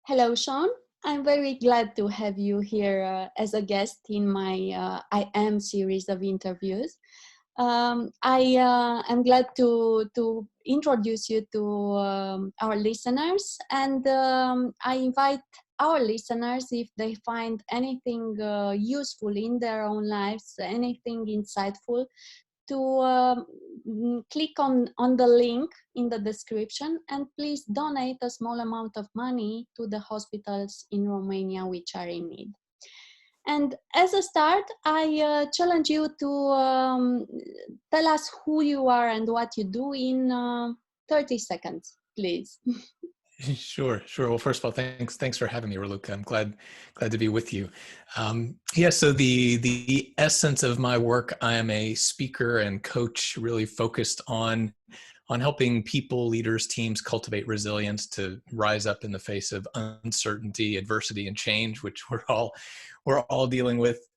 Hello, Shawn. I'm very glad to have you here as a guest in my I Am series of interviews. I am glad to introduce you to our listeners, and I invite our listeners, if they find anything useful in their own lives, anything insightful, to click on the link in the description, and please donate a small amount of money to the hospitals in Romania which are in need. And as a start, I challenge you to tell us who you are and what you do in 30 seconds, please. Sure. Well, first of all, thanks for having me, Raluca. I'm glad to be with you. So the essence of my work, I am a speaker and coach, really focused on helping people, leaders, teams cultivate resilience to rise up in the face of uncertainty, adversity, and change, which we're all dealing with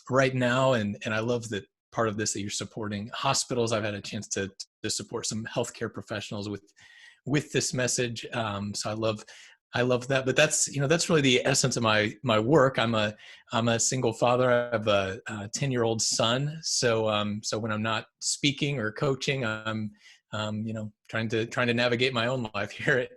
right now. And I love that part of this that you're supporting hospitals. I've had a chance to support some healthcare professionals with this message. So I love that, but that's really the essence of my work. I'm a single father. I have a 10-year-old son. So when I'm not speaking or coaching, I'm trying to navigate my own life here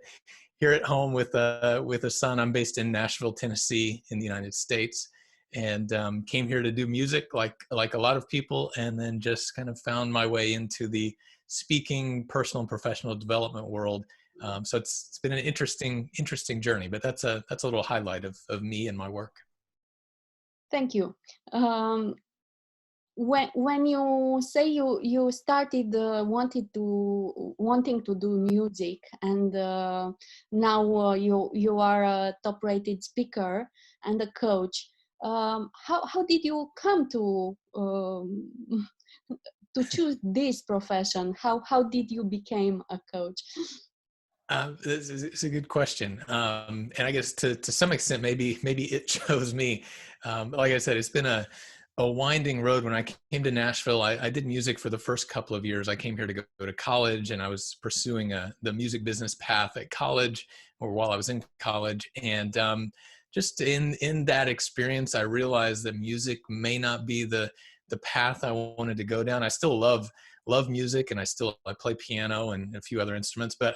at home with a son. I'm based in Nashville, Tennessee, in the United States, and came here to do music like a lot of people, and then just kind of found my way into the speaking, personal and professional development world. So it's been an interesting journey, but that's a little highlight of me and my work. Thank you. When you say you started wanting to do music, and now you are a top-rated speaker and a coach, how did you come to choose this profession? How did you become a coach? It's a good question, and I guess to some extent, maybe it chose me. Like I said, it's been a winding road. When I came to Nashville, I did music for the first couple of years. I came here to go to college, and I was pursuing the music business path at college, or while I was in college. And just in that experience, I realized that music may not be the path I wanted to go down. I still love music, and I play piano and a few other instruments, but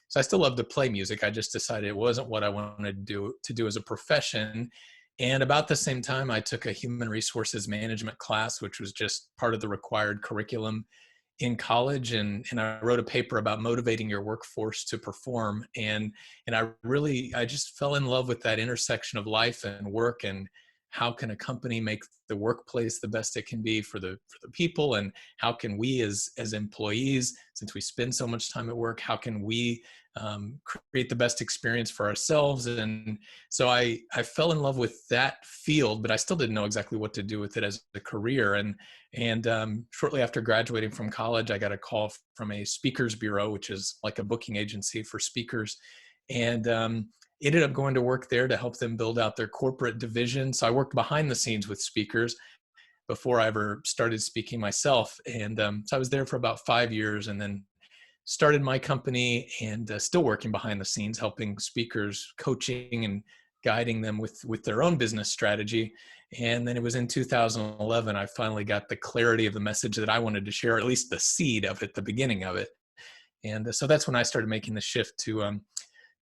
so I still love to play music. I just decided it wasn't what I wanted to do as a profession. And about the same time, I took a human resources management class, which was just part of the required curriculum in college. And I wrote a paper about motivating your workforce to perform. And I just fell in love with that intersection of life and work, and how can a company make the workplace the best it can be for the people, and how can we as employees, since we spend so much time at work, how can we create the best experience for ourselves? And so I fell in love with that field, but I still didn't know exactly what to do with it as a career. And shortly after graduating from college, I got a call from a speakers bureau, which is like a booking agency for speakers, and ended up going to work there to help them build out their corporate division. So I worked behind the scenes with speakers before I ever started speaking myself. And so I was there for about 5 years, and then started my company, and still working behind the scenes, helping speakers, coaching and guiding them with their own business strategy. And then it was in 2011, I finally got the clarity of the message that I wanted to share, or at least the seed of it, the beginning of it. And so that's when I started making the shift to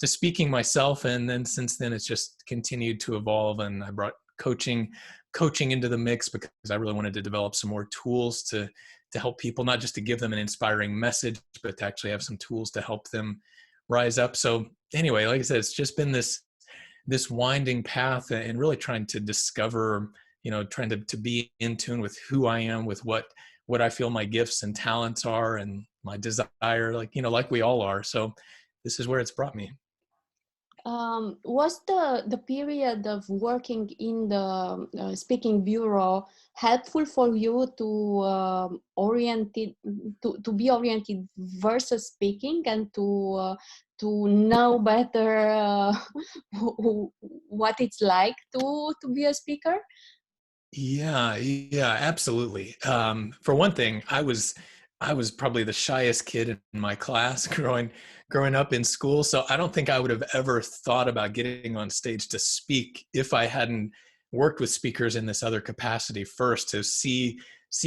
speaking myself. And then since then, it's just continued to evolve, and I brought coaching into the mix because I really wanted to develop some more tools to help people, not just to give them an inspiring message, but to actually have some tools to help them rise up. So anyway, like I said, it's just been this winding path, and really trying to discover, trying to be in tune with who I am, with what I feel my gifts and talents are, and my desire, like we all are. So this is where it's brought me. Was the period of working in the speaking bureau helpful for you to be oriented versus speaking, and to know better what it's like to be a speaker? Yeah, absolutely. For one thing, I was I was probably the shyest kid in my class growing up in school. So I don't think I would have ever thought about getting on stage to speak if I hadn't worked with speakers in this other capacity first, to see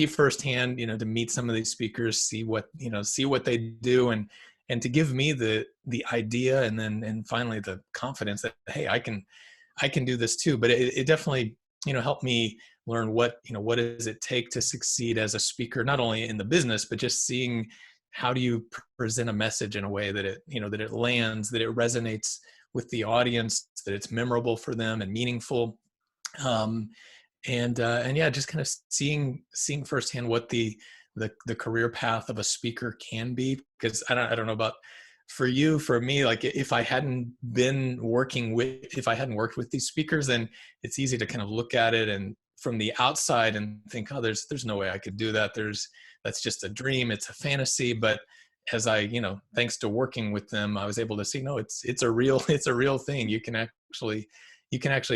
firsthand, to meet some of these speakers, see what they do, and to give me the idea, and finally the confidence that, hey, I can do this too. But it definitely, helped me learn what does it take to succeed as a speaker, not only in the business, but just seeing how do you present a message in a way that it lands, that it resonates with the audience, that it's memorable for them and meaningful. Um, and yeah, just kind of seeing firsthand what the career path of a speaker can be. Because I don't know about for you, for me, like if I hadn't worked with these speakers, then it's easy to kind of look at it and from the outside and think, oh, there's no way I could do that. That's just a dream. It's a fantasy. But as I, thanks to working with them, I was able to see, no, it's a real, it's a real thing. You can actually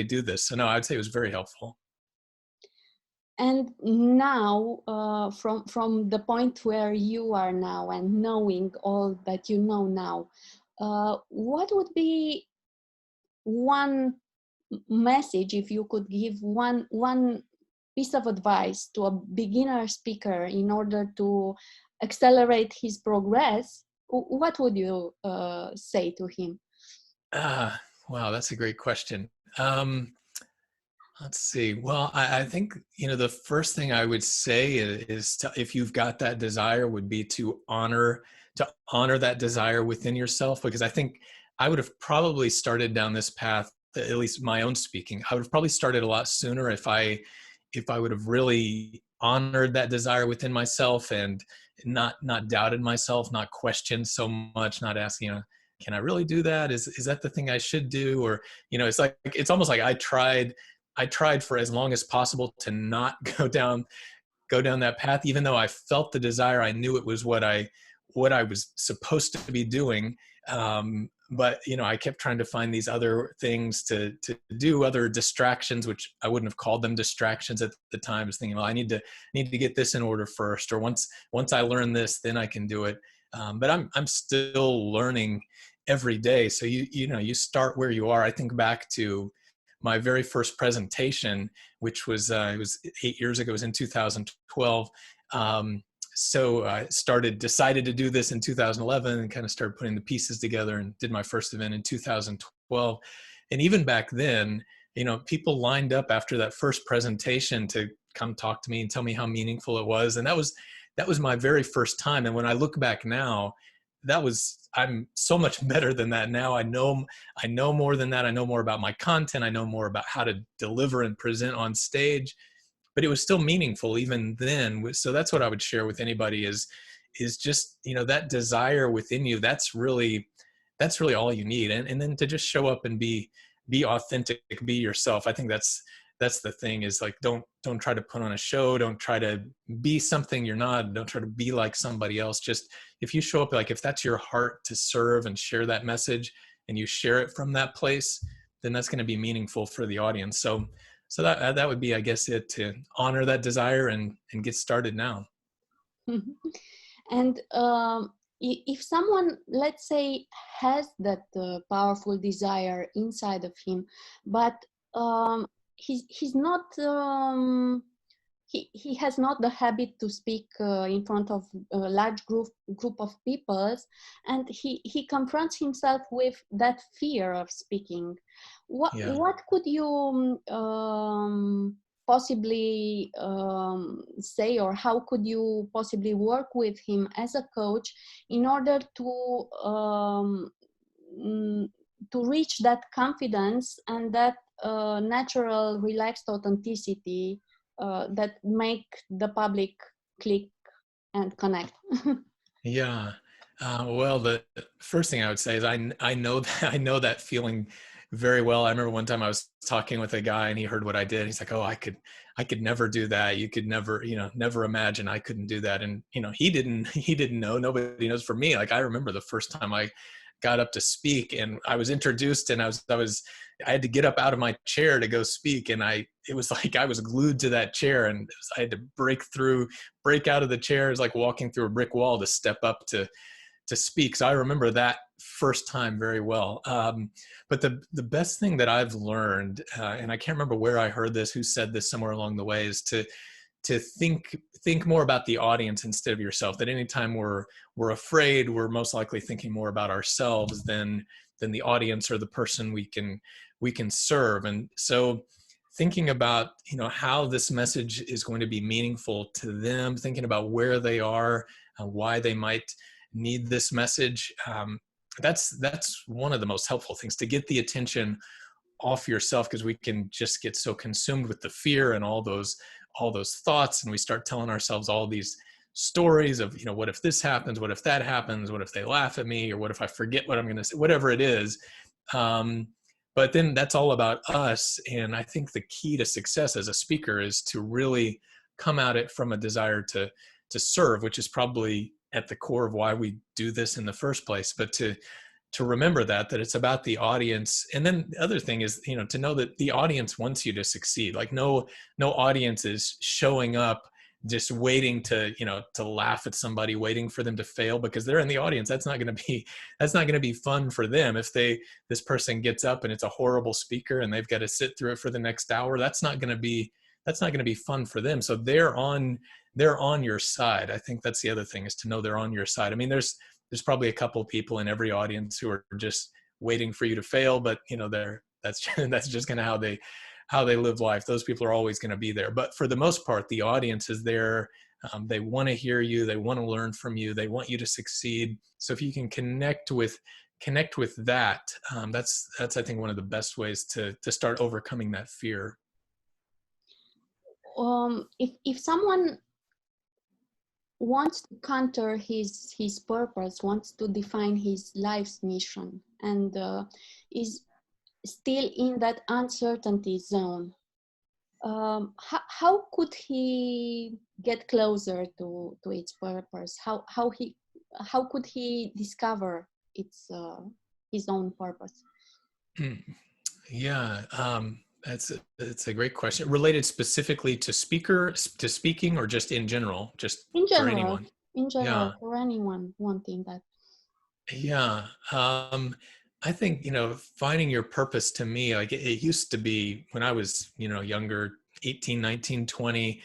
do this. So no, I'd say it was very helpful. And now, from the point where you are now and knowing all that you know now, what would be one message, if you could give one piece of advice to a beginner speaker in order to accelerate his progress? What would you say to him? Wow, that's a great question. Let's see. Well, I think, the first thing I would say is if you've got that desire, would be to honor that desire within yourself. Because I think I would have probably started down this path, at least my own speaking. I would have probably started a lot sooner if I would have really honored that desire within myself and not doubted myself, not questioned so much, not asking, can I really do that? Is that the thing I should do? Or, it's almost like I tried for as long as possible to not go down that path, even though I felt the desire. I knew it was what I was supposed to be doing. But I kept trying to find these other things to do, other distractions, which I wouldn't have called them distractions at the time. I was thinking, well, I need to get this in order first, or once I learn this, then I can do it. But I'm still learning every day. So you start where you are. I think back to my very first presentation, which was it was 8 years ago. It was in 2012. So I decided to do this in 2011 and kind of started putting the pieces together and did my first event in 2012. And even back then, people lined up after that first presentation to come talk to me and tell me how meaningful it was. And that was my very first time. And when I look back now, I'm so much better than that now. I know more than that. I know more about my content. I know more about how to deliver and present on stage, but it was still meaningful even then. So that's what I would share with anybody is just, that desire within you. That's really all you need. And then to just show up and be authentic, be yourself. I think that's the thing, is like, don't try to put on a show. Don't try to be something you're not. Don't try to be like somebody else. Just if you show up, like, if that's your heart to serve and share that message, and you share it from that place, then that's going to be meaningful for the audience. So that would be, I guess, it, to honor that desire and get started now. And if someone, let's say, has that powerful desire inside of him, but he's not he has not the habit to speak in front of a large group of people, and he confronts himself with that fear of speaking. What could you possibly say, or how could you possibly work with him as a coach in order to reach that confidence and that natural, relaxed authenticity that make the public click and connect? Yeah. Well, the first thing I would say is I know that feeling very well. I remember one time I was talking with a guy and he heard what I did. He's like, "Oh, I could never do that. You could never, never imagine I couldn't do that." And he didn't know. Nobody knows. For me, like, I remember the first time I got up to speak, and I was introduced, and I had to get up out of my chair to go speak, and it was like I was glued to that chair, and I had to break out of the chair. It was like walking through a brick wall to step up to speak. So I remember that first time very well. But the best thing that I've learned, and I can't remember where I heard this, who said this somewhere along the way, is to think more about the audience instead of yourself. That anytime we're afraid, we're most likely thinking more about ourselves than the audience or the person we can serve. And so thinking about, how this message is going to be meaningful to them, thinking about where they are, why they might need this message. That's one of the most helpful things, to get the attention off yourself, because we can just get so consumed with the fear and all those thoughts, and we start telling ourselves all these stories of, what if this happens, what if that happens, what if they laugh at me, or what if I forget what I'm going to say, whatever it is. But then that's all about us. And I think the key to success as a speaker is to really come at it from a desire to serve, which is probably at the core of why we do this in the first place. But to remember that it's about the audience. And then the other thing is, to know that the audience wants you to succeed. Like no audience is showing up just waiting to laugh at somebody, waiting for them to fail because they're in the audience. That's not going to be fun for them. If this person gets up and it's a horrible speaker and they've got to sit through it for the next hour, that's not going to be fun for them. So they're on your side. I think that's the other thing, is to know they're on your side. I mean, there's probably a couple of people in every audience who are just waiting for you to fail, but that's just kind of how they live life. Those people are always going to be there. But for the most part, the audience is there. They want to hear you. They want to learn from you. They want you to succeed. So if you can connect with that, that's I think one of the best ways to start overcoming that fear. If someone wants to counter his purpose, wants to define his life's mission, and is still in that uncertainty zone, how could he get closer to its purpose? How could he discover his own purpose? Yeah, that's a great question. Related specifically to speaking, or just in general, just in general, for anyone? Yeah. For anyone wanting that. Yeah. I think, finding your purpose, to me, like it used to be when I was, younger, 18, 19, 20,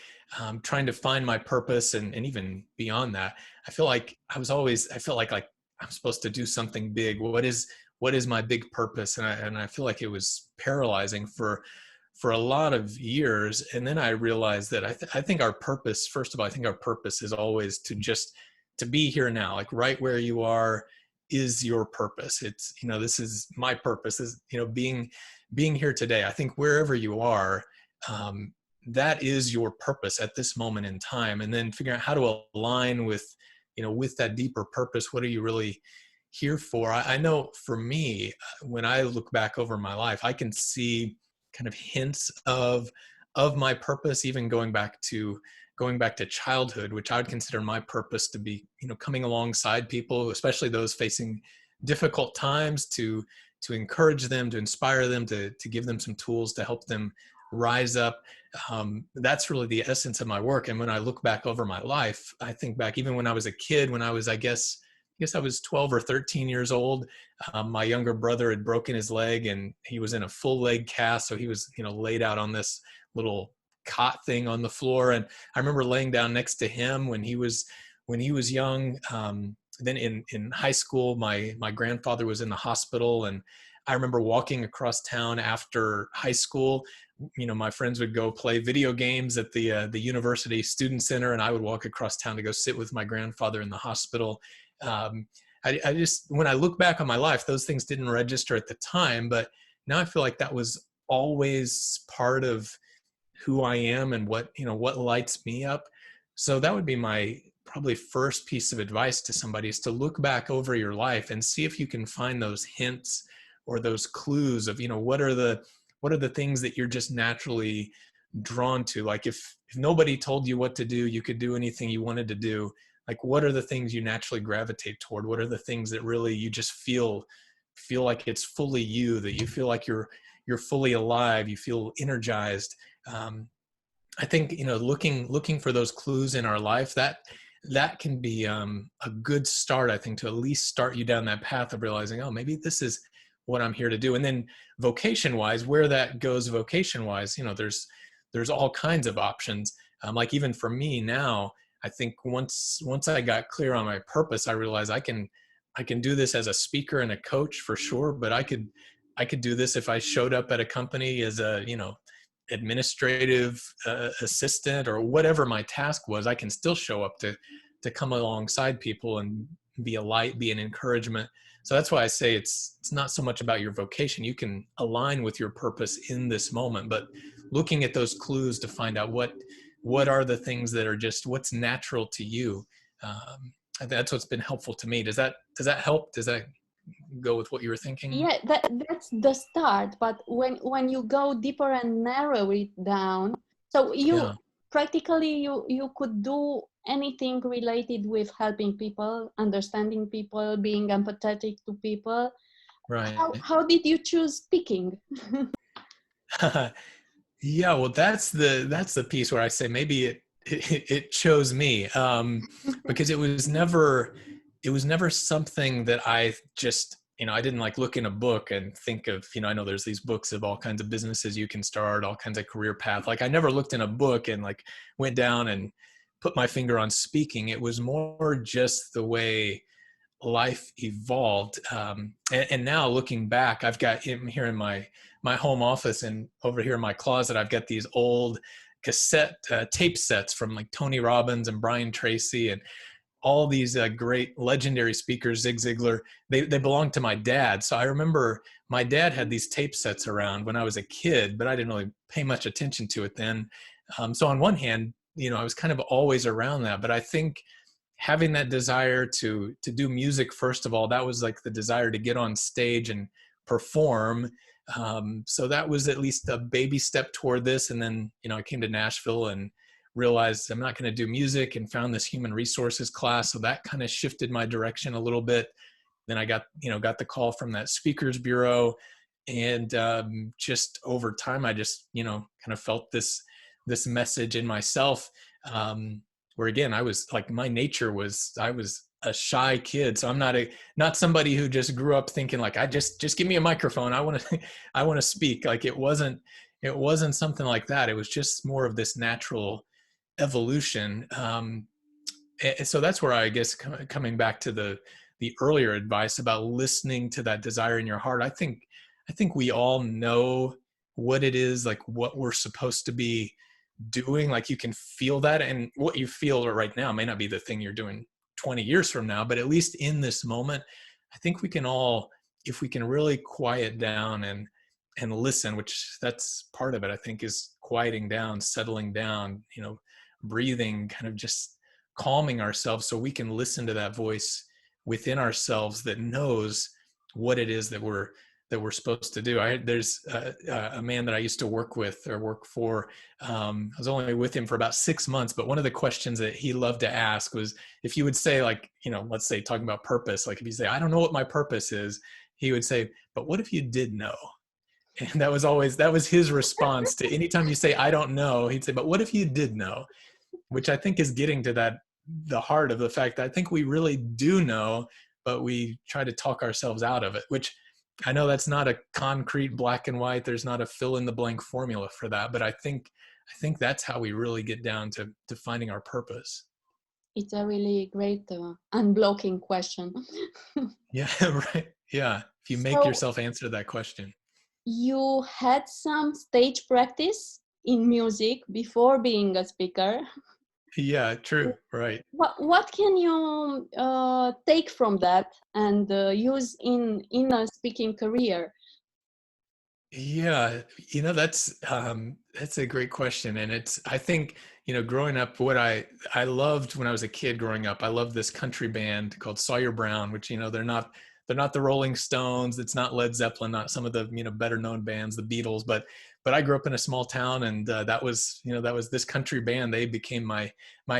trying to find my purpose, and even beyond that, I felt like I'm supposed to do something big. What is my big purpose? And I feel like it was paralyzing for a lot of years. And then I realized that I think our purpose, first of all, I think our purpose is always to be here now, like right where you are is your purpose. It's, this is my purpose, is, being here today. I think wherever you are, that is your purpose at this moment in time. And then figuring out how to align with that deeper purpose. What are you really here for? I know for me, when I look back over my life, I can see kind of hints of my purpose, even going back to childhood, which I would consider my purpose to be, coming alongside people, especially those facing difficult times, to encourage them, to inspire them, to give them some tools to help them rise up. That's really the essence of my work. And when I look back over my life, I think back even when I was a kid, when I was, I guess I was 12 or 13 years old. My younger brother had broken his leg, and he was in a full leg cast. So he was, laid out on this little cot thing on the floor. And I remember laying down next to him when he was young. Then in high school, my grandfather was in the hospital, and I remember walking across town after high school. My friends would go play video games at the university student center, and I would walk across town to go sit with my grandfather in the hospital. I just, when I look back on my life, those things didn't register at the time, but now I feel like that was always part of who I am and what lights me up. So that would be my probably first piece of advice to somebody, is to look back over your life and see if you can find those hints or those clues of, what are the things that you're just naturally drawn to. Like if nobody told you what to do, you could do anything you wanted to do. like what are the things you naturally gravitate toward? What are the things that really you just feel like it's fully you, that you feel like you're fully alive, you feel energized. I think, looking for those clues in our life, that can be a good start, I think, to at least start you down that path of realizing, oh, maybe this is what I'm here to do. And then vocation wise, where that goes vocation wise, there's all kinds of options. Like even for me now, I think once I got clear on my purpose, I realized I can do this as a speaker and a coach for sure, but I could do this if I showed up at a company as a, administrative assistant or whatever my task was. I can still show up to come alongside people and be a light, be an encouragement. So that's why I say it's not so much about your vocation. You can align with your purpose in this moment, but looking at those clues to find out what are the things that are just what's natural to you. That's what's been helpful to me. Does that help? Does that go with what you were thinking? Yeah, that's the start. But when you go deeper and narrow it down, so Yeah. practically you could do anything related with helping people, understanding people, being empathetic to people. Right. How did you choose speaking? Yeah, well, that's the piece where I say maybe it chose me, because it was never something that I just, I didn't like look in a book and think of, I know there's these books of all kinds of businesses you can start, all kinds of career path. Like I never looked in a book and like went down and put my finger on speaking. It was more just the way life evolved. And now looking back, I've got here in my home office and over here in my closet, I've got these old cassette tape sets from like Tony Robbins and Brian Tracy and all these great legendary speakers, Zig Ziglar. They belong to my dad. So I remember my dad had these tape sets around when I was a kid, but I didn't really pay much attention to it then. So on one hand, I was kind of always around that, but I think having that desire to do music, first of all, that was like the desire to get on stage and perform. So that was at least a baby step toward this. And then, I came to Nashville and realized I'm not going to do music, and found this human resources class. So that kind of shifted my direction a little bit. Then I got the call from that speakers bureau, and just over time, I just, kind of felt this message in myself. Where again, I was like, my nature was, I was a shy kid. So I'm not somebody who just grew up thinking like, just give me a microphone. I want to speak. Like it wasn't something like that. It was just more of this natural evolution. So that's where I guess coming back to the earlier advice about listening to that desire in your heart. I think we all know what it is, like what we're supposed to be doing. Like you can feel that, and what you feel right now may not be the thing you're doing 20 years from now, but at least in this moment, I think we can all, if we can really quiet down and listen, which that's part of it, I think, is quieting down, settling down, breathing, kind of just calming ourselves so we can listen to that voice within ourselves that knows what it is that we're supposed to do. There's a man that I used to work with or work for. I was only with him for about 6 months, but one of the questions that he loved to ask was, if you would say like, let's say talking about purpose, like if you say, I don't know what my purpose is, he would say, but what if you did know? And that was his response to anytime you say, I don't know, he'd say, but what if you did know? Which I think is getting to the heart of the fact that I think we really do know, but we try to talk ourselves out of it, which I know that's not a concrete black and white. There's not a fill in the blank formula for that, but I think that's how we really get down to finding our purpose. It's a really great unblocking question. Yeah, right. Yeah. If you make So yourself answer that question. you had some stage practice in music before being a speaker. Yeah, true. Right. What can you take from that and use in a speaking career? Yeah, that's a great question. And I think, growing up, what I loved when I was a kid growing up, I loved this country band called Sawyer Brown, which, they're not the Rolling Stones. It's not Led Zeppelin, not some of the, better known bands, the Beatles, but I grew up in a small town, and that was this country band. They became my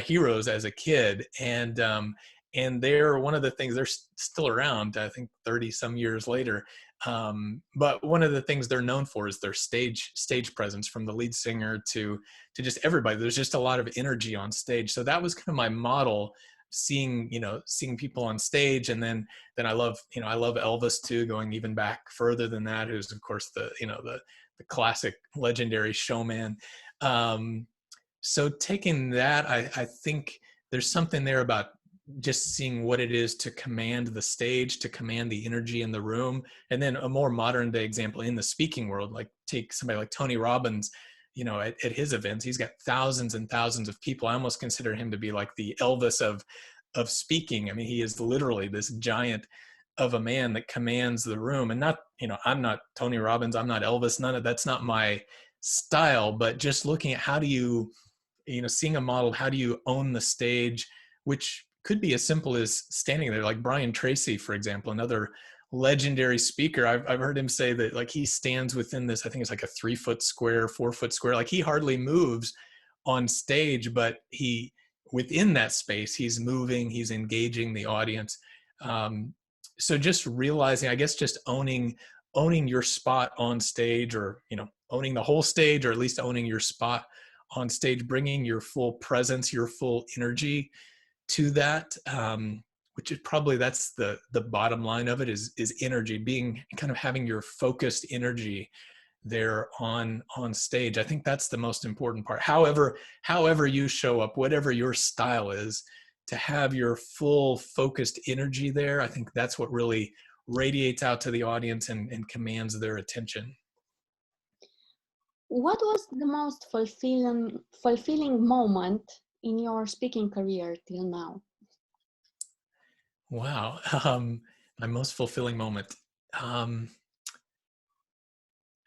heroes as a kid. And they're one of the things, they're still around, I think 30 some years later. But one of the things they're known for is their stage presence, from the lead singer to just everybody. There's just a lot of energy on stage. So that was kind of my model, seeing people on stage. And then I love Elvis too, going even back further than that, who's of course the classic legendary showman. So taking that, I think there's something there about just seeing what it is to command the stage, to command the energy in the room. And then a more modern day example in the speaking world, like take somebody like Tony Robbins, at his events, he's got thousands and thousands of people. I almost consider him to be like the Elvis of speaking. I mean, he is literally this giant of a man that commands the room. And not, I'm not Tony Robbins, I'm not Elvis, that's not my style. But just looking at how do you, seeing a model, how do you own the stage, which could be as simple as standing there, like Brian Tracy, for example, another legendary speaker. I've heard him say that, like, he stands within this, I think it's like a 3 foot square, 4 foot square, like he hardly moves on stage, but within that space, he's moving, he's engaging the audience. So just realizing, I guess, just owning your spot on stage, or, owning the whole stage, or at least owning your spot on stage, bringing your full presence, your full energy to that, which is probably, that's the bottom line of it, is energy, being kind of having your focused energy there on stage. I think that's the most important part. However you show up, whatever your style is, to have your full focused energy there, I think that's what really radiates out to the audience and commands their attention. What was the most fulfilling moment in your speaking career till now? Wow. My most fulfilling moment.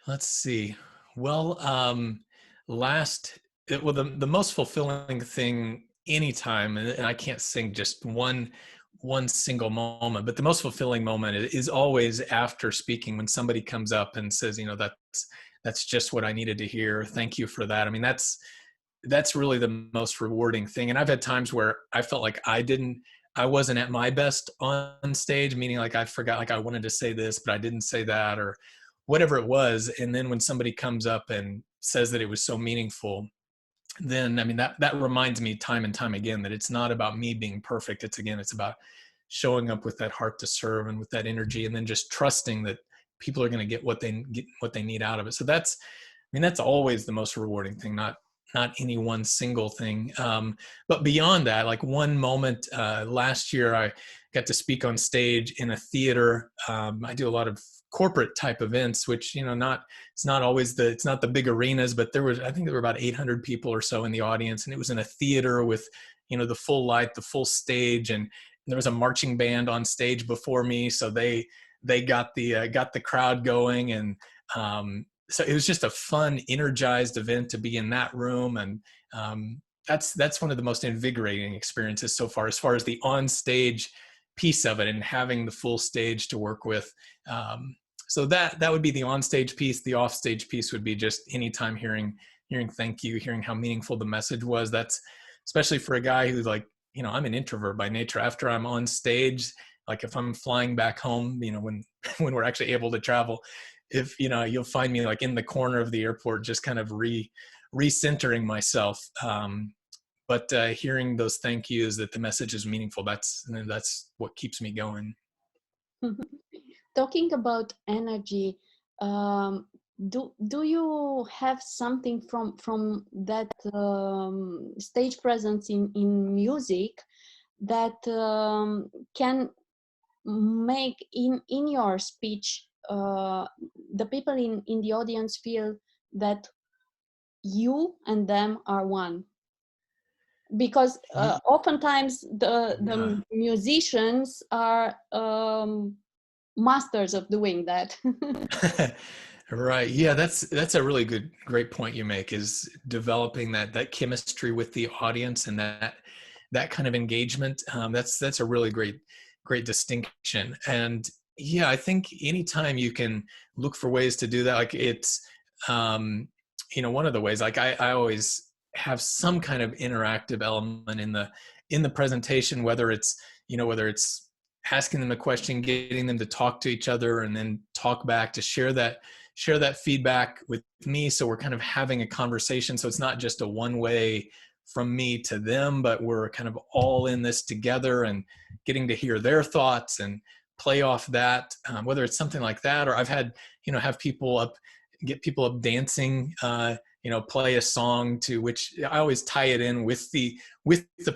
Let's see. Well, the most fulfilling thing anytime, and I can't sing just one single moment, but the most fulfilling moment is always after speaking, when somebody comes up and says, that's just what I needed to hear. Thank you for that. I mean, that's really the most rewarding thing. And I've had times where I felt like I wasn't at my best on stage, meaning like I forgot, like I wanted to say this, but I didn't say that, or whatever it was. And then when somebody comes up and says that it was so meaningful, then, I mean, that reminds me time and time again that it's not about me being perfect. It's about showing up with that heart to serve and with that energy, and then just trusting that people are going to get what they need out of it. So that's always the most rewarding thing, not any one single thing. But beyond that, like one moment, last year, I got to speak on stage in a theater. I do a lot of corporate type events, which, it's not the big arenas, but I think there were about 800 people or so in the audience. And it was in a theater with, the full light, the full stage. And there was a marching band on stage before me. So they got the crowd going. And, so it was just a fun, energized event to be in that room. And that's one of the most invigorating experiences so far, as far as the on-stage piece of it and having the full stage to work with. So that would be the on-stage piece. The off-stage piece would be just anytime hearing thank you, hearing how meaningful the message was. That's especially for a guy who's like, I'm an introvert by nature. After I'm on stage, like if I'm flying back home, when we're actually able to travel, if you'll find me like in the corner of the airport, just kind of recentering myself. But hearing those thank yous, that the message is meaningful, that's what keeps me going. Talking about energy, do you have something from that stage presence in music that can make in your speech the people in the audience feel that you and them are one? Because oftentimes the musicians are masters of doing that. Right. Yeah, that's a really great point you make, is developing that chemistry with the audience and that kind of engagement. That's a really great distinction. And Yeah, I think anytime you can look for ways to do that, like it's, um, one of the ways, like I always have some kind of interactive element in the presentation, whether it's asking them a question, getting them to talk to each other, and then talk back to share that feedback with me. So we're kind of having a conversation. So it's not just a one way from me to them, but we're kind of all in this together and getting to hear their thoughts and play off that, whether it's something like that, or I've had, have people up, get people up dancing, play a song to which I always tie it in with the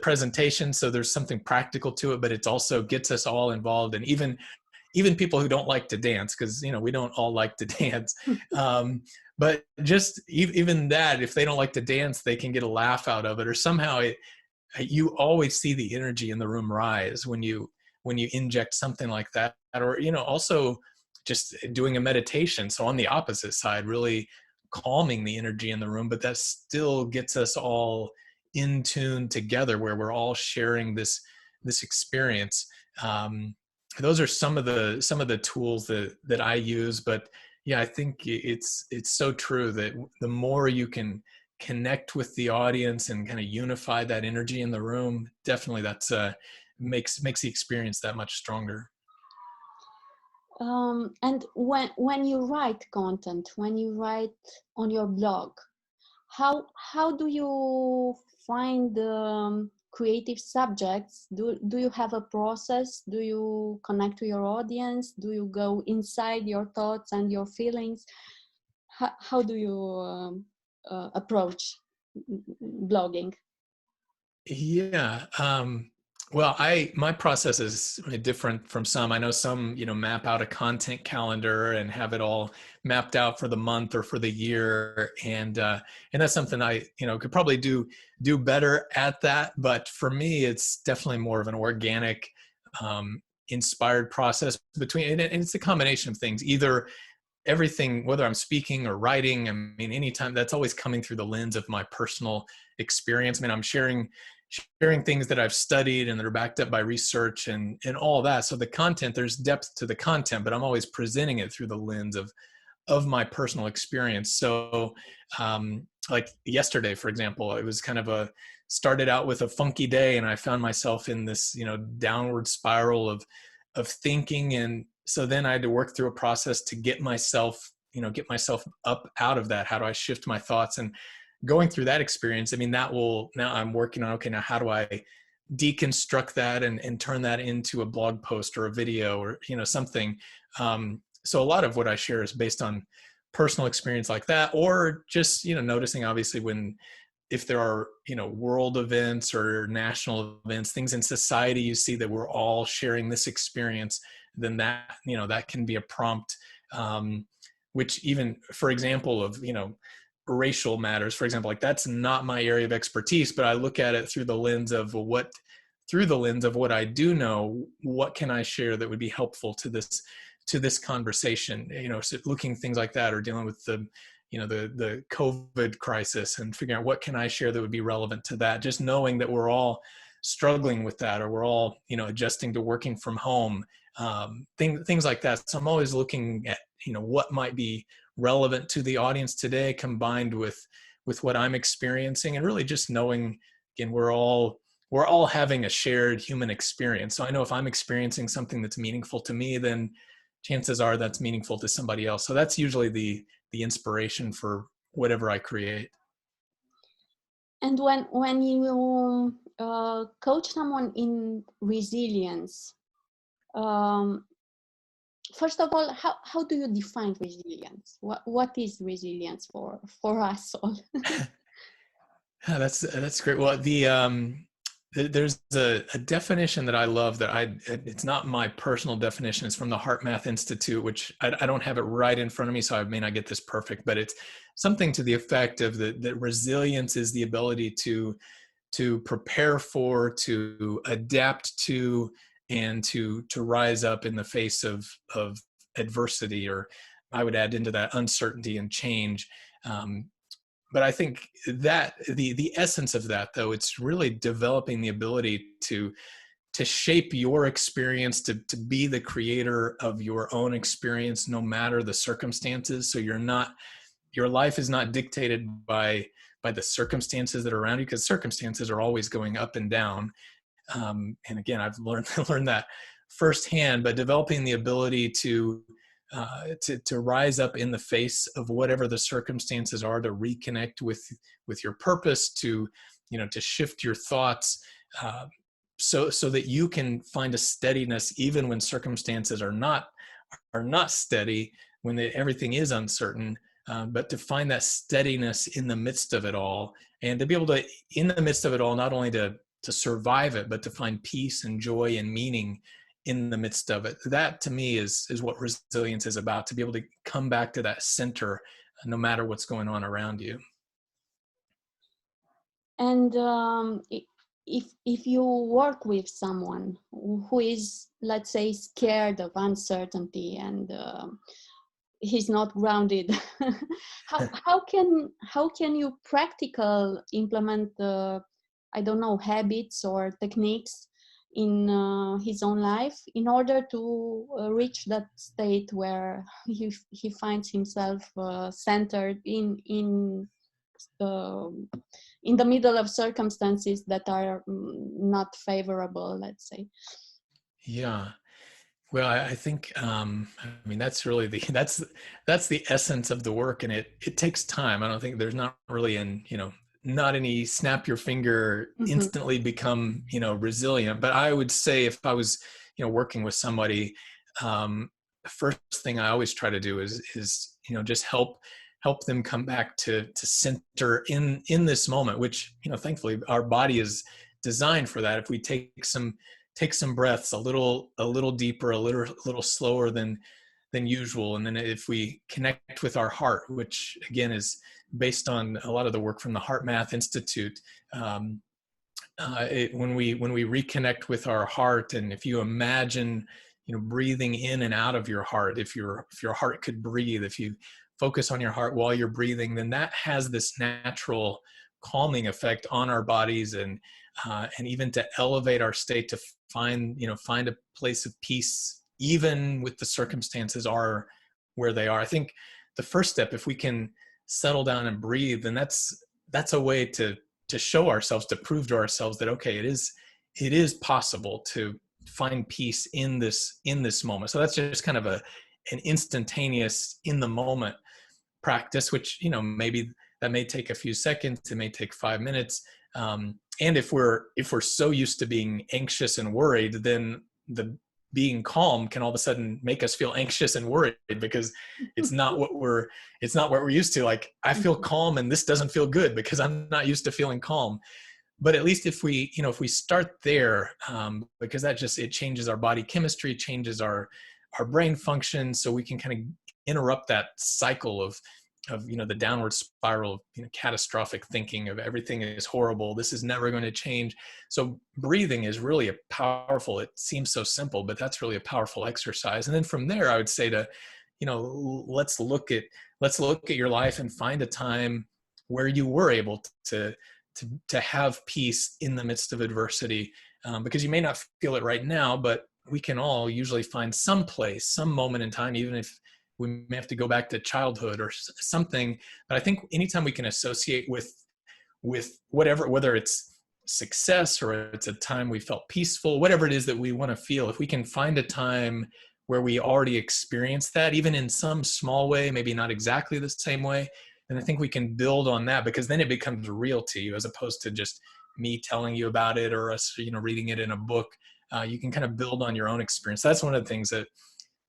presentation. So there's something practical to it, but it also gets us all involved. And even people who don't like to dance, because, we don't all like to dance. But just even that, if they don't like to dance, they can get a laugh out of it, or somehow you always see the energy in the room rise when you inject something like that, or also just doing a meditation, so on the opposite side, really calming the energy in the room, but that still gets us all in tune together, where we're all sharing this experience. Those are some of the tools that I use. But yeah, I think it's so true that the more you can connect with the audience and kind of unify that energy in the room, definitely that's makes the experience that much stronger. And when you write content, when you write on your blog, how do you find creative subjects? Do you have a process? Do you connect to your audience? Do you go inside your thoughts and your feelings? How do you approach blogging? Yeah. Well, my process is different from some. I know some, map out a content calendar and have it all mapped out for the month or for the year, and that's something I, could probably do better at that. But for me, it's definitely more of an organic, inspired process and it's a combination of things. Either everything, whether I'm speaking or writing, I mean, anytime, that's always coming through the lens of my personal experience. I mean, I'm sharing things that I've studied and that are backed up by research and all that. So the content, there's depth to the content, but I'm always presenting it through the lens of my personal experience. So, like yesterday, for example, it was kind of started out with a funky day, and I found myself in this, downward spiral of thinking. And so then I had to work through a process to get myself up out of that. How do I shift my thoughts? And going through that experience, I mean, now I'm working on, okay, now how do I deconstruct that and turn that into a blog post or a video or, something. So a lot of what I share is based on personal experience like that, or just, noticing obviously if there are, world events or national events, things in society, you see that we're all sharing this experience, then that, that can be a prompt, which even, for example, of, racial matters, for example, like that's not my area of expertise, but I look at it through the lens of what I do know, what can I share that would be helpful to this conversation, so looking things like that, or dealing with the COVID crisis and figuring out what can I share that would be relevant to that, just knowing that we're all struggling with that, or we're all, adjusting to working from home, things like that. So I'm always looking at, what might be relevant to the audience today, combined with what I'm experiencing, and really just knowing, again, we're all having a shared human experience. So I know if I'm experiencing something that's meaningful to me, then chances are that's meaningful to somebody else. So that's usually the inspiration for whatever I create. And when you coach someone in resilience, um, first of all, how do you define resilience? What is resilience for us all? Yeah, that's great. Well, there's a definition that I love that it's not my personal definition. It's from the Heart Math Institute, which I don't have it right in front of me, so I may not get this perfect, but it's something to the effect of that resilience is the ability to prepare for, to adapt to, and to rise up in the face of adversity, or I would add into that uncertainty and change. But I think that the essence of that, though, it's really developing the ability to shape your experience, to be the creator of your own experience, no matter the circumstances. So your life is not dictated by the circumstances that are around you, because circumstances are always going up and down. And again, I've learned that firsthand. But developing the ability to rise up in the face of whatever the circumstances are, to reconnect with your purpose, to shift your thoughts, so that you can find a steadiness even when circumstances are not steady, when everything is uncertain. But to find that steadiness in the midst of it all, and to be able to, in the midst of it all, not only to survive it, but to find peace and joy and meaning in the midst of it. That to me is what resilience is about, to be able to come back to that center no matter what's going on around you. And if you work with someone who is, let's say, scared of uncertainty and he's not grounded, how can you practical implement I don't know, habits or techniques in his own life in order to reach that state where he finds himself centered in the middle of circumstances that are not favorable, let's say? Yeah. Well, I think, I mean, that's really that's the essence of the work, and it takes time. I don't think there's not really not any snap your finger, instantly become, resilient. But I would say if I was, working with somebody, the first thing I always try to do is, just help them come back to center in this moment, which, thankfully our body is designed for that. If we take some breaths a little deeper, a little slower than usual, and then if we connect with our heart, which again is based on a lot of the work from the Heart Math Institute, when we reconnect with our heart, and if you imagine breathing in and out of your heart, if your heart could breathe, if you focus on your heart while you're breathing, then that has this natural calming effect on our bodies, and even to elevate our state, to find a place of peace even with the circumstances are where they are. I think the first step, if we can settle down and breathe, then that's a way to show ourselves, to prove to ourselves that, okay, it is possible to find peace in this moment. So that's just kind of an instantaneous, in the moment practice, which maybe that may take a few seconds, it may take 5 minutes, and if we're so used to being anxious and worried, then the being calm can all of a sudden make us feel anxious and worried, because it's not what we're used to. Like, I feel calm and this doesn't feel good because I'm not used to feeling calm. But at least if we start there, because that it changes our body chemistry, changes our brain function, so we can kind of interrupt that cycle of the downward spiral of catastrophic thinking, of everything is horrible, this is never going to change. So breathing is really a powerful, it seems so simple, but that's really a powerful exercise. And then from there, I would say to let's look at your life and find a time where you were able to have peace in the midst of adversity, because you may not feel it right now, but we can all usually find some place, some moment in time, even if we may have to go back to childhood or something. But I think anytime we can associate with whatever, whether it's success or it's a time we felt peaceful, whatever it is that we want to feel, if we can find a time where we already experienced that, even in some small way, maybe not exactly the same way, then I think we can build on that, because then it becomes real to you, as opposed to just me telling you about it or us, reading it in a book. You can kind of build on your own experience. That's one of the things that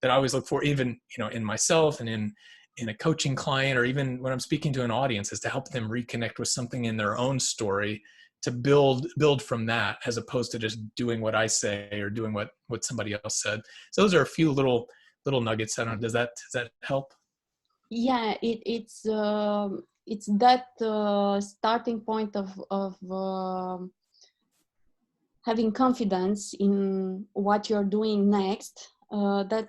I always look for, even, in myself and in a coaching client, or even when I'm speaking to an audience, is to help them reconnect with something in their own story, to build from that, as opposed to just doing what I say or doing what somebody else said. So those are a few little nuggets. I don't know, does that help? Yeah, it's that starting point of having confidence in what you're doing next, that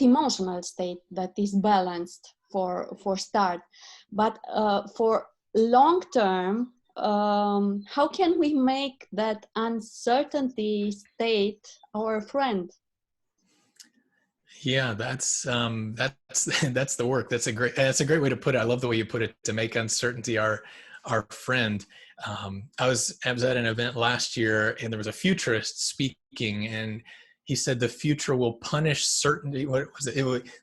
emotional state that is balanced for start. But for long term, how can we make that uncertainty state our friend? Yeah, that's the work. That's a great way to put it. I love the way you put it, to make uncertainty our friend. I was at an event last year, and there was a futurist speaking, and he said the future will punish certainty. What was it?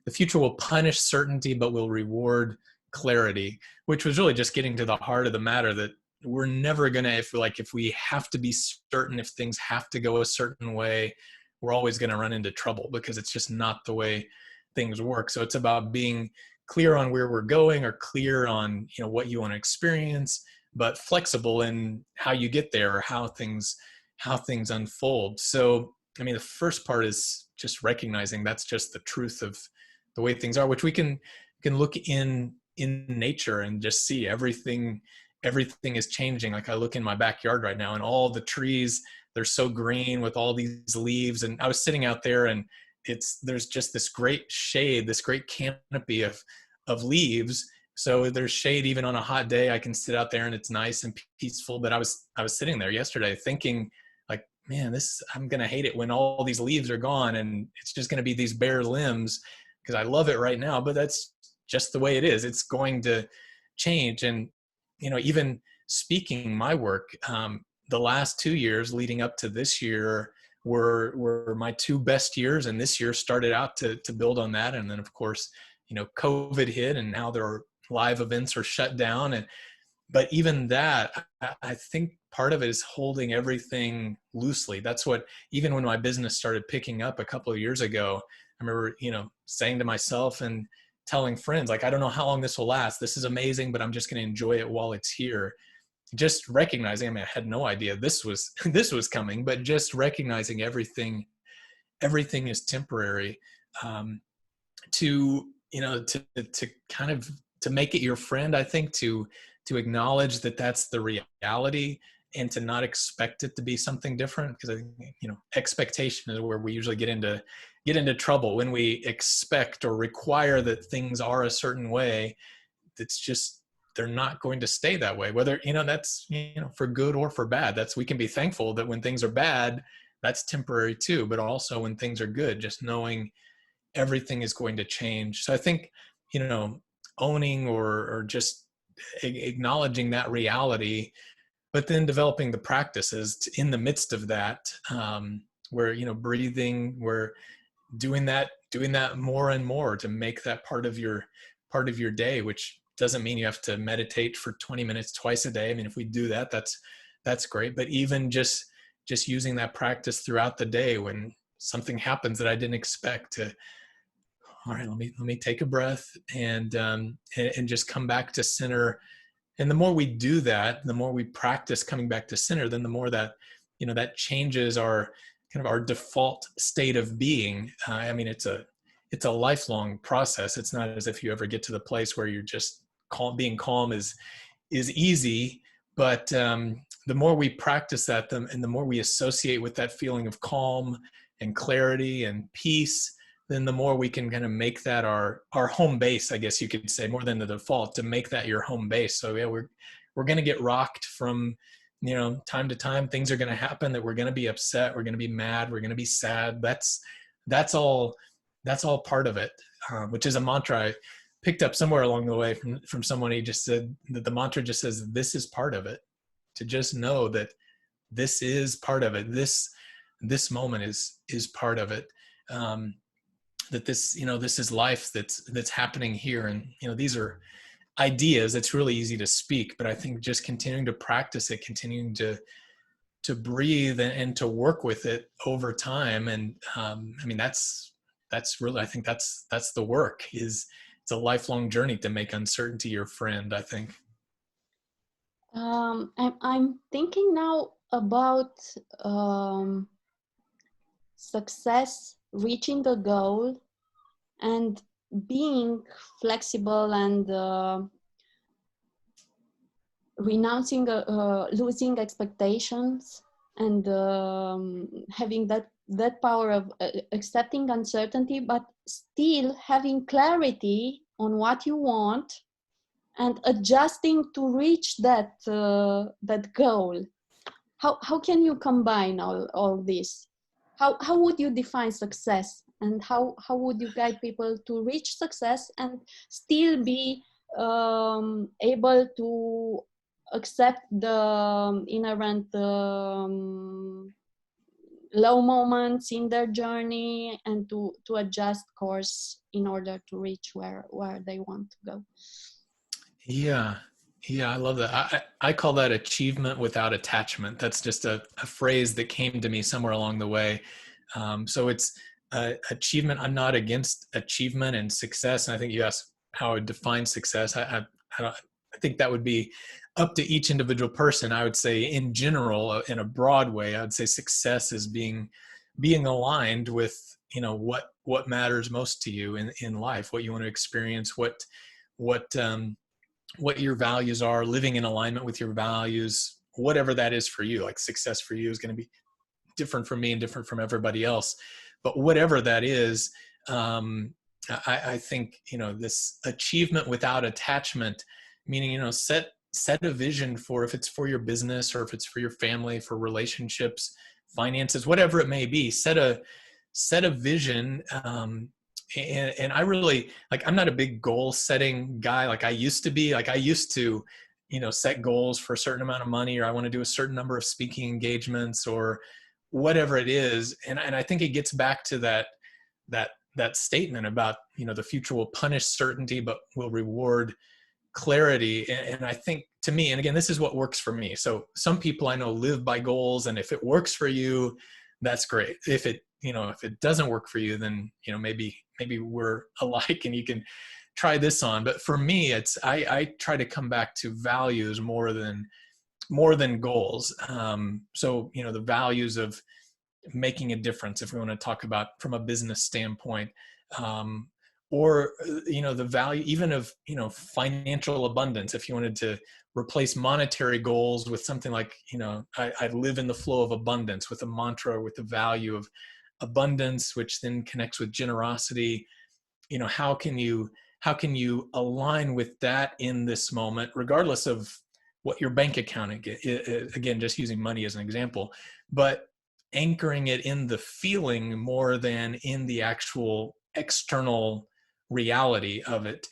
The future will punish certainty, but will reward clarity, which was really just getting to the heart of the matter, that we're never gonna, if we have to be certain, if things have to go a certain way, we're always going to run into trouble, because it's just not the way things work. So it's about being clear on where we're going, or clear on, what you want to experience, but flexible in how you get there, or how things unfold. So, I mean, the first part is just recognizing that's just the truth of the way things are, which we can look in nature and just see everything is changing. Like, I look in my backyard right now, and all the trees, they're so green with all these leaves. And I was sitting out there, and there's just this great shade, this great canopy of leaves. So there's shade even on a hot day. I can sit out there and it's nice and peaceful. But I was sitting there yesterday thinking, like, man, I'm going to hate it when all these leaves are gone and it's just going to be these bare limbs, because I love it right now, but that's just the way it is. It's going to change. And, even speaking my work, the last 2 years leading up to this year were my two best years, and this year started out to build on that. And then, of course, COVID hit, and now there are live events are shut down. But even that, I think part of it is holding everything loosely. That's what, even when my business started picking up a couple of years ago, I remember, saying to myself and telling friends, like, I don't know how long this will last. This is amazing, but I'm just going to enjoy it while it's here. Just recognizing, I mean, I had no idea this was coming, but just recognizing everything is temporary. To kind of, to make it your friend, I think, to acknowledge that that's the reality, and to not expect it to be something different, because I think, expectation is where we usually get into trouble, when we expect or require that things are a certain way. It's just, they're not going to stay that way, whether, that's, for good or for bad. We can be thankful that when things are bad, that's temporary too, but also when things are good, just knowing everything is going to change. So I think, owning or just acknowledging that reality, but then developing the practices in the midst of that, where, breathing, where doing that more and more to make that part of your day, which doesn't mean you have to meditate for 20 minutes twice a day. I mean, if we do that, that's great. But even just using that practice throughout the day, when something happens that I didn't expect, to, all right, let me take a breath and just come back to center. And the more we do that, the more we practice coming back to center, then the more that, that changes our kind of our default state of being. I mean, it's a lifelong process. It's not as if you ever get to the place where you're just calm. Being calm is easy, but the more we practice that, and the more we associate with that feeling of calm and clarity and peace, then the more we can kind of make that our home base, I guess you could say, more than the default, to make that your home base. So yeah, we're going to get rocked from, time to time. Things are going to happen that we're going to be upset. We're going to be mad. We're going to be sad. That's all part of it, which is a mantra I picked up somewhere along the way from someone. He just said that the mantra just says, this is part of it. To just know that this is part of it. This moment is part of it. That this, this is life that's happening here. And, these are ideas. It's really easy to speak, but I think just continuing to practice it, continuing to breathe and to work with it over time. And I mean, that's really, I think that's the work. It's a lifelong journey to make uncertainty your friend, I think. I'm thinking now about success, reaching a goal, and being flexible, and renouncing, losing expectations, and having that power of accepting uncertainty, but still having clarity on what you want, and adjusting to reach that that goal. How can you combine all this? How would you define success, and how would you guide people to reach success and still be able to accept the inherent low moments in their journey, and to adjust course in order to reach where they want to go? Yeah. Yeah, I love that. I call that achievement without attachment. That's just a phrase that came to me somewhere along the way. So it's achievement. I'm not against achievement and success. And I think you asked how I would define success. I think that would be up to each individual person. I would say in general, in a broad way, I would say success is being aligned with, what matters most to you in life, what you want to experience, what what your values are, living in alignment with your values, whatever that is for you. Like success for you is going to be different from me and different from everybody else. But whatever that is, I think, this achievement without attachment, meaning, set a vision for, if it's for your business or if it's for your family, for relationships, finances, whatever it may be, set a vision. And I really, like, I'm not a big goal setting guy like I used to be. Like I used to, set goals for a certain amount of money, or I want to do a certain number of speaking engagements or whatever it is. And I think it gets back to that statement about, the future will punish certainty, but will reward clarity. And I think, to me, and again, this is what works for me. So some people I know live by goals, and if it works for you, that's great. If it doesn't work for you, then, maybe we're alike and you can try this on. But for me, it's, I try to come back to values more than goals. So, the values of making a difference, if we want to talk about from a business standpoint, or, the value even of, financial abundance. If you wanted to replace monetary goals with something like, I live in the flow of abundance, with a mantra, with the value of abundance, which then connects with generosity. How can you align with that in this moment, regardless of what your bank account, again, just using money as an example, but anchoring it in the feeling more than in the actual external reality of it.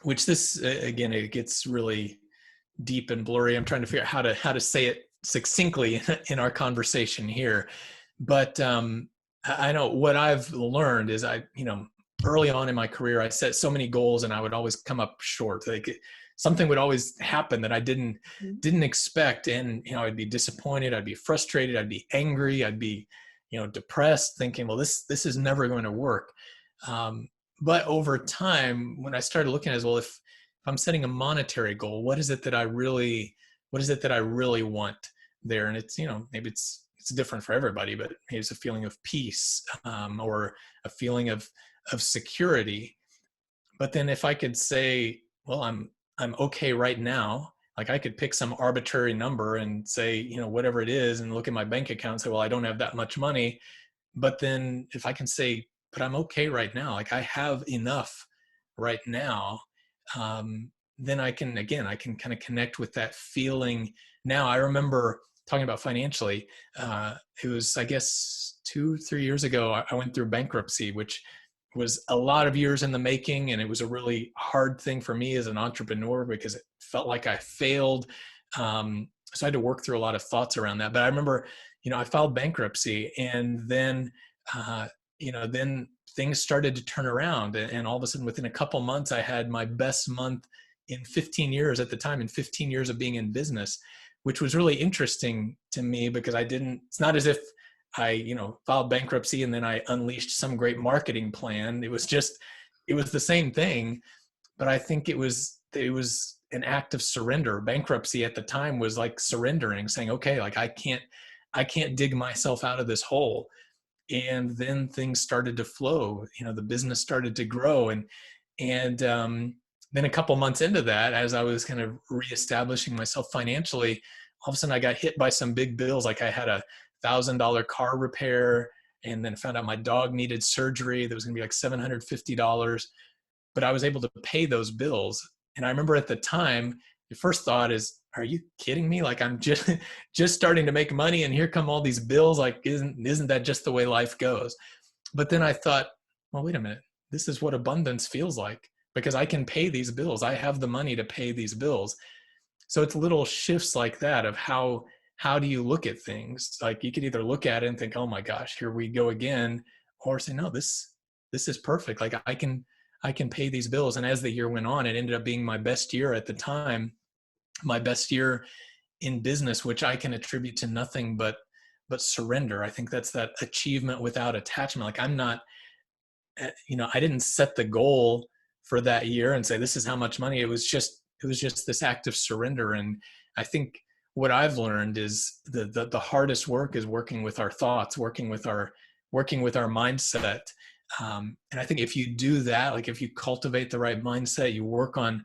Which this, again, it gets really deep and blurry. I'm trying to figure out how to say it succinctly in our conversation here. But I know what I've learned is early on in my career, I set so many goals and I would always come up short. Like something would always happen that I didn't expect. And, I'd be disappointed. I'd be frustrated. I'd be angry. I'd be, depressed, thinking, well, this is never going to work. But over time, when I started looking at it as, well, if I'm setting a monetary goal, what is it that I really want there? And it's, maybe it's different for everybody, but maybe it's a feeling of peace, or a feeling of security. But then if I could say, well, I'm okay right now, like I could pick some arbitrary number and say, whatever it is, and look at my bank account and say, well, I don't have that much money. But then if I can say, but I'm okay right now, like I have enough right now, then I can kind of connect with that feeling. Now, I remember talking about financially, it was, I guess, 2-3 years ago, I went through bankruptcy, which was a lot of years in the making. And it was a really hard thing for me as an entrepreneur because it felt like I failed. So I had to work through a lot of thoughts around that. But I remember, I filed bankruptcy, and then, then things started to turn around. And all of a sudden, within a couple months, I had my best month in 15 years at the time, in 15 years of being in business, which was really interesting to me because it's not as if I, filed bankruptcy and then I unleashed some great marketing plan. It was the same thing, but I think it was an act of surrender. Bankruptcy at the time was like surrendering, saying, okay, like I can't dig myself out of this hole. And then things started to flow, the business started to grow. And then a couple months into that, as I was kind of reestablishing myself financially, all of a sudden I got hit by some big bills. Like I had $1,000 car repair, and then found out my dog needed surgery. That was going to be like $750, but I was able to pay those bills. And I remember at the time, the first thought is, are you kidding me? Like I'm just starting to make money and here come all these bills. Like, isn't that just the way life goes? But then I thought, well, wait a minute. This is what abundance feels like because I can pay these bills. I have the money to pay these bills. So it's little shifts like that of how do you look at things? Like you could either look at it and think, oh my gosh, here we go again, or say, no, this is perfect. Like I can pay these bills. And as the year went on, it ended up being my best year at the time, my best year in business, which I can attribute to nothing but surrender. I think that's that achievement without attachment. Like I'm not, I didn't set the goal for that year and say this is how much money. It was just this act of surrender. And I think what I've learned is the hardest work is working with our thoughts, working with our mindset. And I think if you do that, like if you cultivate the right mindset, you work on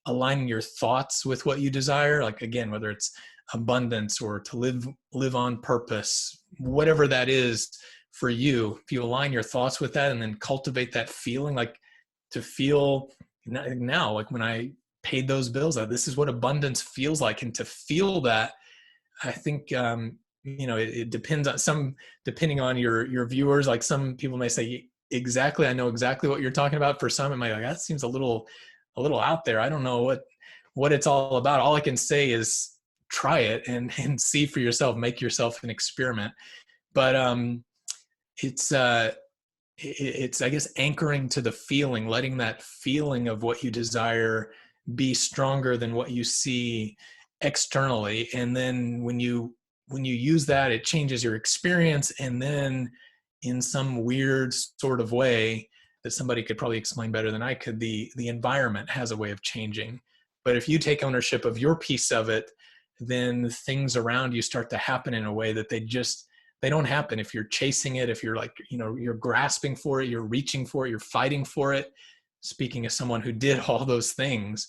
aligning your thoughts with what you desire, like again, whether it's abundance or to live on purpose, whatever that is for you, if you align your thoughts with that and then cultivate that feeling, like to feel now, like when I paid those bills, this is what abundance feels like. And to feel that, I think, it depends on depending on your viewers, like some people may say, exactly, I know exactly what you're talking about. For some, it might be like, that seems a little out there. I don't know what it's all about. All I can say is try it and see for yourself, make yourself an experiment. But it's I guess anchoring to the feeling, letting that feeling of what you desire be stronger than what you see externally. And then when you use that, it changes your experience. And then in some weird sort of way that somebody could probably explain better than I could, the environment has a way of changing. But if you take ownership of your piece of it, then things around you start to happen in a way that they don't happen if you're chasing it, if you're like, you're grasping for it, you're reaching for it, you're fighting for it. Speaking as someone who did all those things.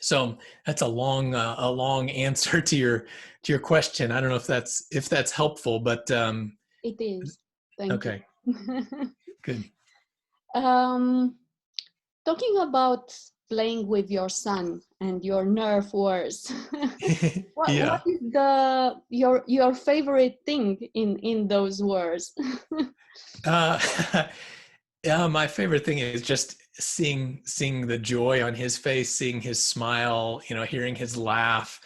So that's a long answer to your question. I don't know if that's helpful, but it is. Thank okay. you. Good. Talking about playing with your son and your nerve wars. Yeah. What is your favorite thing in those wars? Yeah, my favorite thing is just seeing the joy on his face, seeing his smile, hearing his laugh,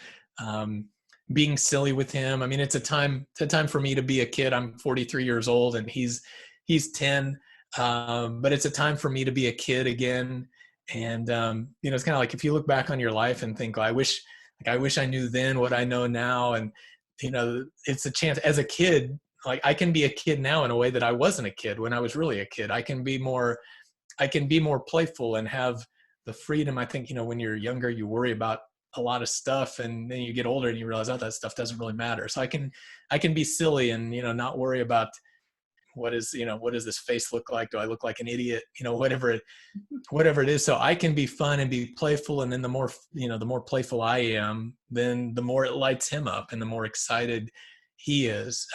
being silly with him. I mean, it's a time for me to be a kid. I'm 43 years old and he's 10. But it's a time for me to be a kid again. And it's kind of like if you look back on your life and think, I wish I knew then what I know now. And it's a chance as a kid. Like I can be a kid now in a way that I wasn't a kid when I was really a kid. I can be more playful and have the freedom. I think, when you're younger, you worry about a lot of stuff and then you get older and you realize, oh, that stuff doesn't really matter. So I can be silly and, not worry about what does this face look like? Do I look like an idiot? Whatever it is. So I can be fun and be playful. And then the more playful I am, then the more it lights him up and the more excited he is.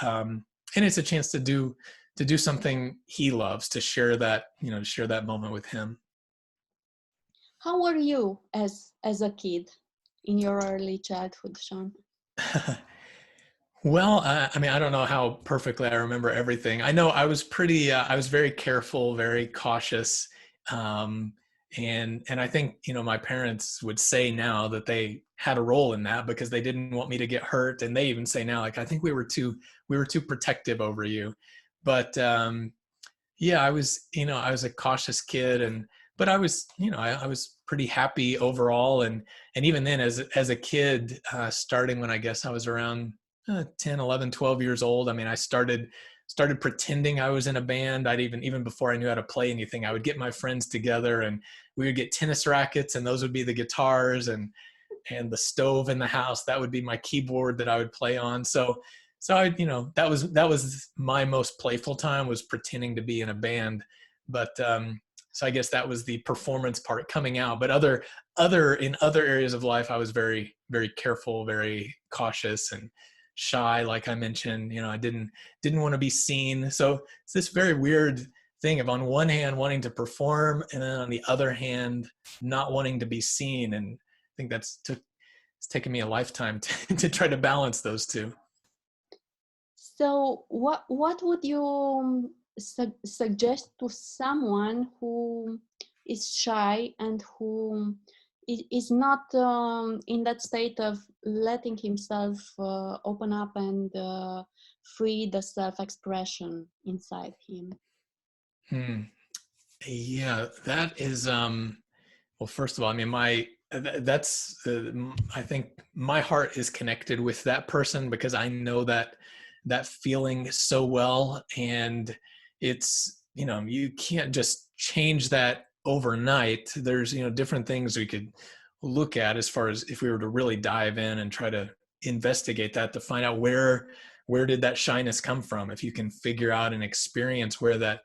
And it's a chance to do something he loves, to share that moment with him. How were you as a kid in your early childhood, Shawn? Well, I mean, I don't know how perfectly I remember everything. I know I was I was very careful, very cautious. And I think, my parents would say now that they had a role in that because they didn't want me to get hurt. And they even say now, like, I think we were too protective over you. But, yeah, I was a cautious kid but I was, I was pretty happy overall. And even then as a kid, starting when I guess I was around 10, 11, 12 years old. I mean, I started pretending I was in a band. I'd even before I knew how to play anything, I would get my friends together and we would get tennis rackets and those would be the guitars and the stove in the house. That would be my keyboard that I would play on. So I, that was my most playful time, was pretending to be in a band. But, so I guess that was the performance part coming out, but in other areas of life, I was very, very careful, very cautious and shy. Like I mentioned, I didn't want to be seen. So it's this very weird thing of, on one hand, wanting to perform, and then on the other hand, not wanting to be seen. And I think it's taken me a lifetime to try to balance those two. So what would you suggest to someone who is shy and who is not in that state of letting himself open up and free the self-expression inside him? Hmm. Yeah, that is, well, first of all, I mean, I think my heart is connected with that person, because I know that feeling so well. And it's, you can't just change that overnight. There's, different things we could look at, as far as if we were to really dive in and try to investigate that, to find out where did that shyness come from. If you can figure out and experience where that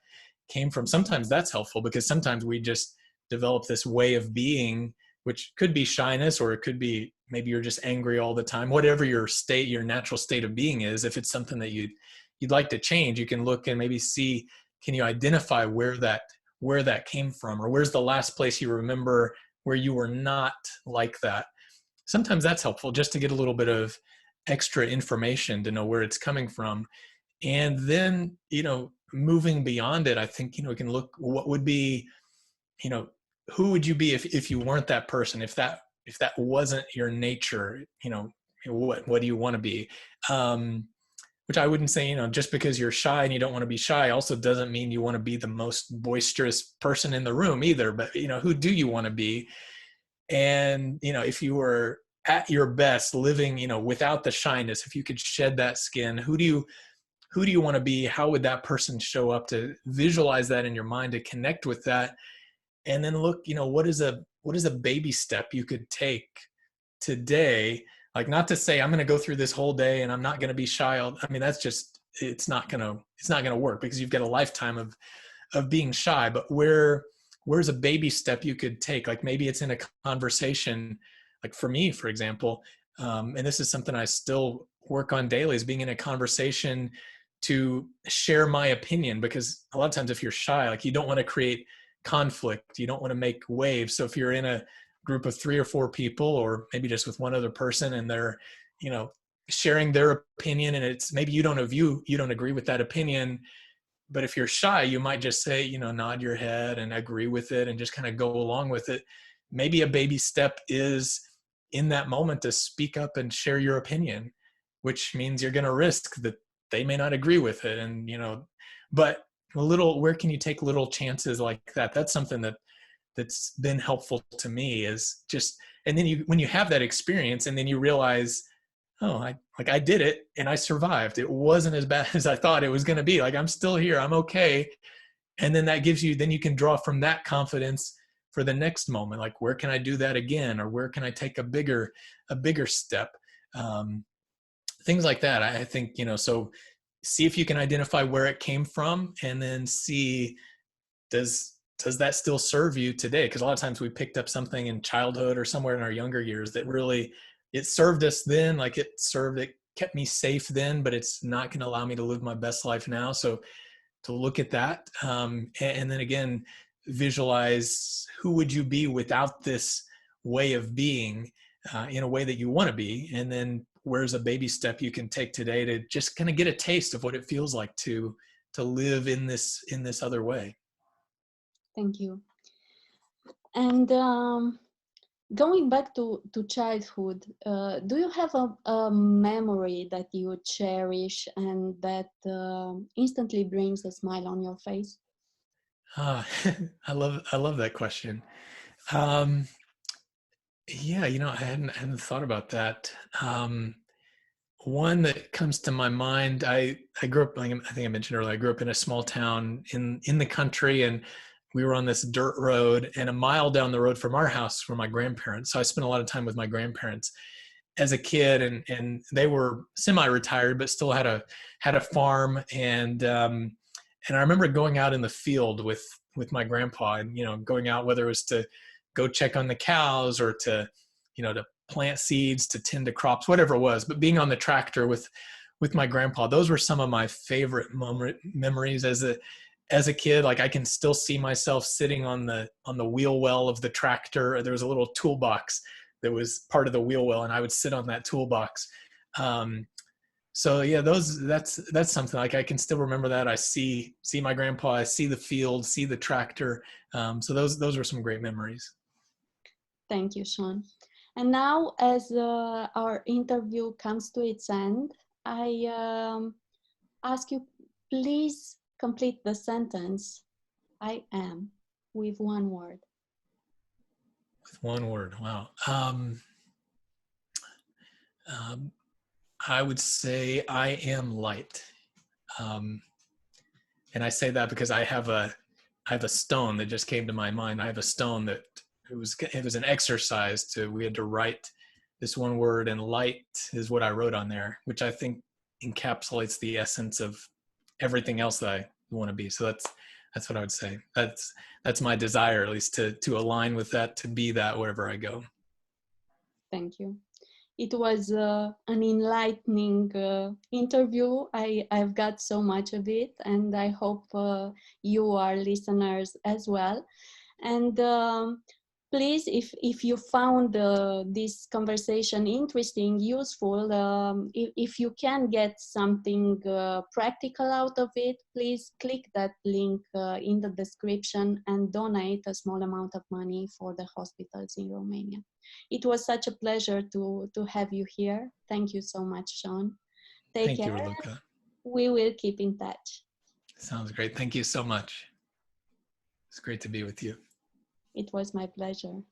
came from, sometimes that's helpful, because sometimes we just develop this way of being, which could be shyness, or it could be maybe you're just angry all the time. Whatever your natural state of being is, if it's something that you'd like to change, you can look and maybe see, can you identify where that came from, or where's the last place you remember where you were not like that. Sometimes that's helpful, just to get a little bit of extra information to know where it's coming from. And then, moving beyond it, I think, we can look, what would be, who would you be if you weren't that person? If that wasn't your nature, what do you want to be? Which I wouldn't say, just because you're shy and you don't want to be shy also doesn't mean you want to be the most boisterous person in the room either. But, who do you want to be? And, if you were at your best living, without the shyness, if you could shed that skin, who do you want to be? How would that person show up? To visualize that in your mind, to connect with that. And then look, what is a baby step you could take today? Like, not to say I'm going to go through this whole day and I'm not going to be shy. I mean, that's just, it's not going to work, because you've got a lifetime of being shy. But where's a baby step you could take? Like, maybe it's in a conversation. Like for me, for example, and this is something I still work on daily, is being in a conversation to share my opinion. Because a lot of times, if you're shy, like, you don't want to create conflict, you don't want to make waves. So if you're in a group of 3 or 4 people, or maybe just with one other person, and they're, sharing their opinion, and it's maybe you don't agree with that opinion, but if you're shy, you might just say, nod your head and agree with it and just kind of go along with it. Maybe a baby step is, in that moment, to speak up and share your opinion, which means you're going to risk that they may not agree with it. And, but where can you take little chances like that? That's something that's been helpful to me, is just, and then when you have that experience, and then you realize, oh, I did it and I survived. It wasn't as bad as I thought it was going to be. Like, I'm still here. I'm okay. And then that gives you, then you can draw from that confidence for the next moment. Like, where can I do that again? Or where can I take a bigger step? Things like that. I think, so see if you can identify where it came from, and then see, does that still serve you today? Because a lot of times we picked up something in childhood or somewhere in our younger years that really, it served us then, like it kept me safe then, but it's not going to allow me to live my best life now. So to look at that, and then again, visualize, who would you be without this way of being, in a way that you want to be. And then where's a baby step you can take today to just kind of get a taste of what it feels like to live in this other way. Thank you. And going back to childhood, do you have a memory that you cherish and that instantly brings a smile on your face? I love that question. Yeah, I hadn't thought about that. One that comes to my mind, I grew up, like I think I mentioned earlier, I grew up in a small town in the country, and we were on this dirt road, and a mile down the road from our house were my grandparents. So I spent a lot of time with my grandparents as a kid, and they were semi-retired, but still had a farm. And I remember going out in the field with my grandpa, and going out, whether it was to go check on the cows, or to to plant seeds, to tend to crops, whatever it was, but being on the tractor with my grandpa, those were some of my favorite memories as as a kid, like I can still see myself sitting on the wheel well of the tractor. There was a little toolbox that was part of the wheel well, and I would sit on that toolbox. So yeah, that's something like I can still remember that. I see my grandpa, I see the field, see the tractor. So those were some great memories. Thank you, Shawn. And now, as our interview comes to its end, I ask you, please complete the sentence, I am, with one word. With one word, wow. I would say I am light. And I say that because I have a stone that just came to my mind. I have a stone that it was an exercise we had to write this one word, and light is what I wrote on there, which I think encapsulates the essence of everything else that I want to be. So that's what I would say. That's my desire, at least to align with that, to be that wherever I go. Thank you. It was an enlightening interview. I've got so much of it, and I hope you, our listeners, as well. And please, if you found this conversation interesting, useful, if you can get something practical out of it, please click that link in the description and donate a small amount of money for the hospitals in Romania. It was such a pleasure to have you here. Thank you so much, Shawn. Take Thank you, care. Luca. We will keep in touch. Sounds great. Thank you so much. It's great to be with you. It was my pleasure.